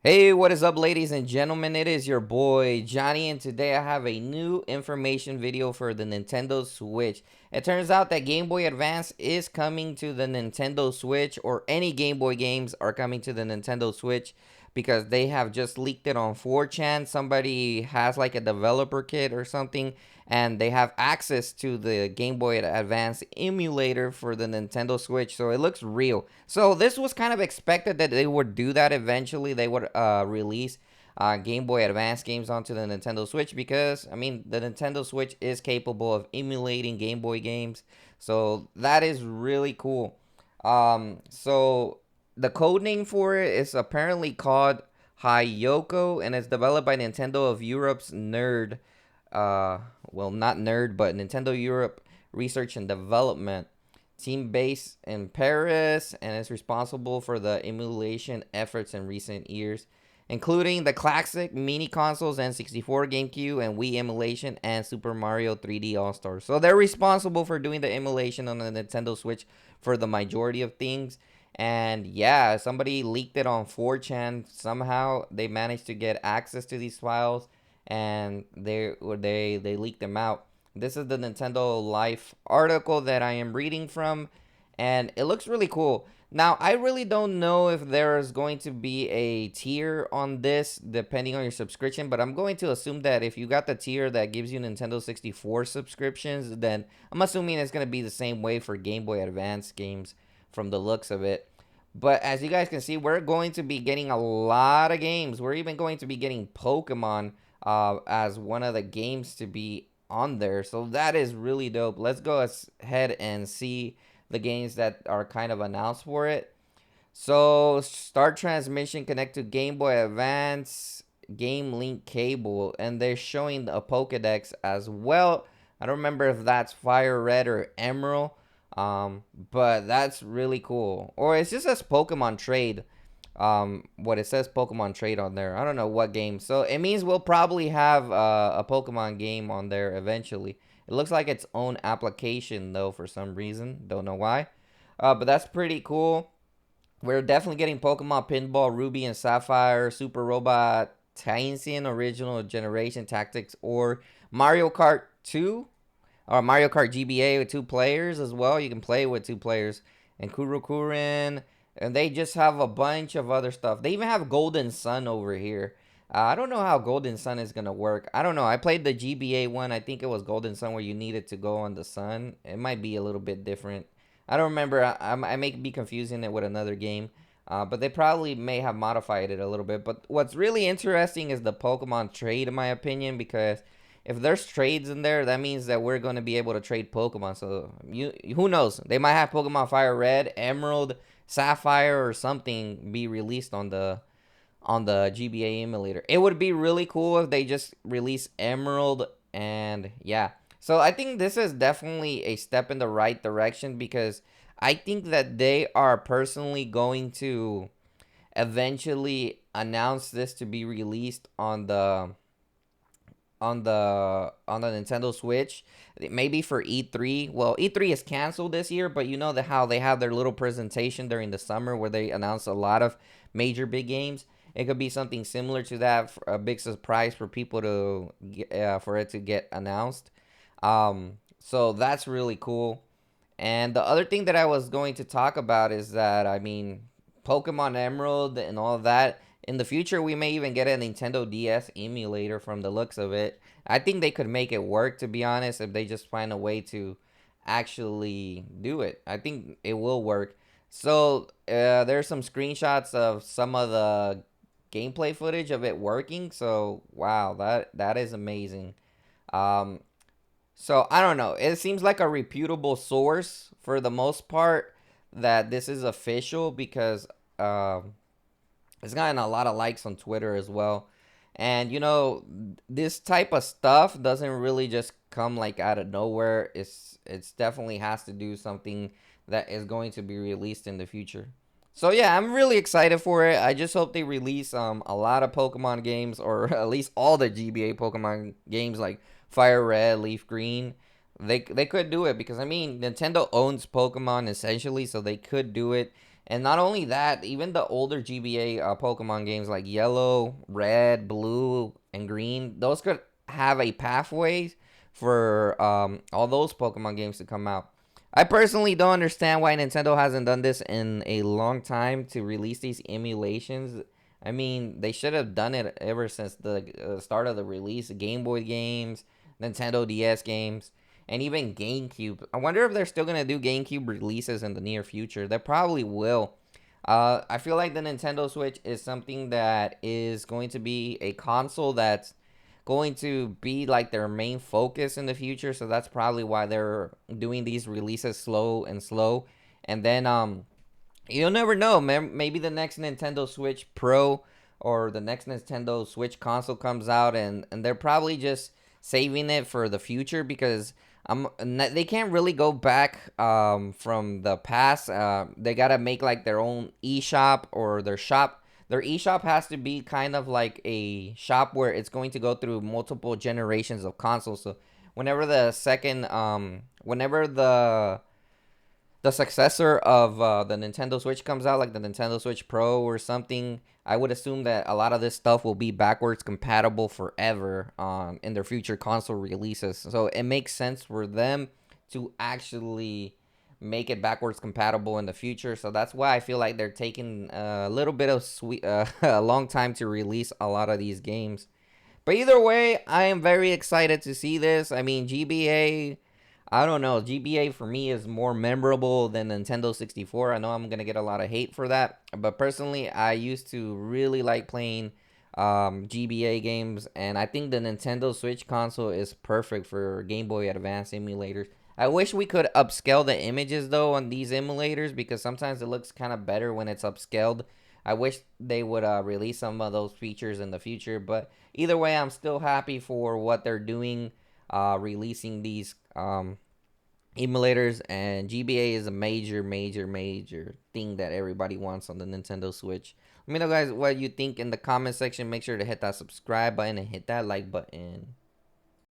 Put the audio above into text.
Hey, what is up, ladies and gentlemen? It is your boy Johnny, and today I have a new information video for the Nintendo Switch. It turns out that Game Boy Advance is coming to the Nintendo Switch, or any Game Boy games are coming to the Nintendo Switch because they have just leaked it on 4chan. Somebody has like a developer kit or something, and they have access to the Game Boy Advance emulator for the Nintendo Switch, so it looks real. So this was kind of expected that they would do that eventually. They would release Game Boy Advance games onto the Nintendo Switch because, I mean, the Nintendo Switch is capable of emulating Game Boy games. So that is really cool. So the code name for it is apparently called Hyoko, and it's developed by Nintendo of Europe's Nerd. Well, not Nerd, but Nintendo Europe Research and Development team based in Paris, and is responsible for the emulation efforts in recent years, including the classic mini consoles N64, GameCube, and Wii emulation, and Super Mario 3D All Stars. So they're responsible for doing the emulation on the Nintendo Switch for the majority of things. And yeah, somebody leaked it on 4chan. Somehow they managed to get access to these files, and they leaked them out. This is the Nintendo Life article that I am reading from, and it looks really cool. Now, I really don't know if there's going to be a tier on this depending on your subscription, but I'm going to assume that if you got the tier that gives you Nintendo 64 subscriptions, then I'm assuming it's going to be the same way for Game Boy Advance games from the looks of it. But as you guys can see, we're going to be getting a lot of games. We're even going to be getting Pokemon as one of the games to be on there. So that is really dope. Let's go ahead and see the games that are kind of announced for it. So start transmission, connect to Game Boy Advance Game Link cable, and they're showing a Pokedex as well. I don't remember if that's Fire Red or Emerald, but that's really cool. Or it's just says Pokemon Trade. What it says Pokemon Trade on there. I don't know what game. So it means we'll probably have a Pokemon game on there eventually. It looks like its own application though for some reason. Don't know why. But that's pretty cool. We're definitely getting Pokemon Pinball Ruby and Sapphire, Super Robot Tyson Original Generation Tactics, or Mario Kart 2 or Mario Kart GBA with 2 players as well. You can play with 2 players. And Kurokurin. And they just have a bunch of other stuff. They even have Golden Sun over here. I don't know how Golden Sun is going to work. I don't know. I played the GBA one. I think it was Golden Sun where you needed to go on the sun. It might be a little bit different. I don't remember. I may be confusing it with another game. But they probably may have modified it a little bit. But what's really interesting is the Pokemon trade, in my opinion, because if there's trades in there, that means that we're going to be able to trade Pokemon. So who knows? They might have Pokemon Fire Red, Emerald, Sapphire, or something be released on the GBA emulator. It would be really cool if they just release Emerald, and yeah. So I think this is definitely a step in the right direction because I think that they are personally going to eventually announce this to be released on the Nintendo Switch, maybe for E3. Well, E3 is canceled this year, but you know how they have their little presentation during the summer where they announce a lot of major big games. It could be something similar to that, for a big surprise for people to for it to get announced. So that's really cool. And the other thing that I was going to talk about is that, I mean, Pokemon Emerald and all of that. In the future, we may even get a Nintendo DS emulator from the looks of it. I think they could make it work, to be honest, if they just find a way to actually do it. I think it will work. So there's some screenshots of some of the gameplay footage of it working. So wow, that is amazing. Um, so I don't know. It seems like a reputable source for the most part that this is official because it's gotten a lot of likes on Twitter as well. And you know, this type of stuff doesn't really just come like out of nowhere. It's definitely has to do something that is going to be released in the future. So yeah, I'm really excited for it. I just hope they release a lot of Pokemon games, or at least all the GBA Pokemon games like Fire Red, Leaf Green. They could do it because I mean Nintendo owns Pokemon essentially, so they could do it. And not only that, even the older GBA Pokemon games like Yellow, Red, Blue, and Green, those could have a pathway for all those Pokemon games to come out. I personally don't understand why Nintendo hasn't done this in a long time to release these emulations. I mean, they should have done it ever since the start of the release. Game Boy games, Nintendo DS games, and even GameCube. I wonder if they're still gonna do GameCube releases in the near future. They probably will. I feel like the Nintendo Switch is something that is going to be a console that's going to be like their main focus in the future. So that's probably why they're doing these releases slow and slow. And then you'll never know. Maybe the next Nintendo Switch Pro or the next Nintendo Switch console comes out, and they're probably just saving it for the future because they can't really go back from the past. They gotta make like their own eShop or their shop. Their eShop has to be kind of like a shop where it's going to go through multiple generations of consoles. So whenever the successor of the Nintendo Switch comes out, like the Nintendo Switch Pro or something, I would assume that a lot of this stuff will be backwards compatible forever in their future console releases. So it makes sense for them to actually make it backwards compatible in the future. So that's why I feel like they're taking a little bit of a long time to release a lot of these games. But either way, I am very excited to see this. I mean, GBA, I don't know. GBA for me is more memorable than Nintendo 64. I know I'm going to get a lot of hate for that. But personally, I used to really like playing GBA games. And I think the Nintendo Switch console is perfect for Game Boy Advance emulators. I wish we could upscale the images, though, on these emulators. Because sometimes it looks kind of better when it's upscaled. I wish they would release some of those features in the future. But either way, I'm still happy for what they're doing, releasing these emulators, and GBA is a major thing that everybody wants on the Nintendo Switch. Let me know, guys, what you think in the comment section. Make sure to hit that subscribe button and hit that like button.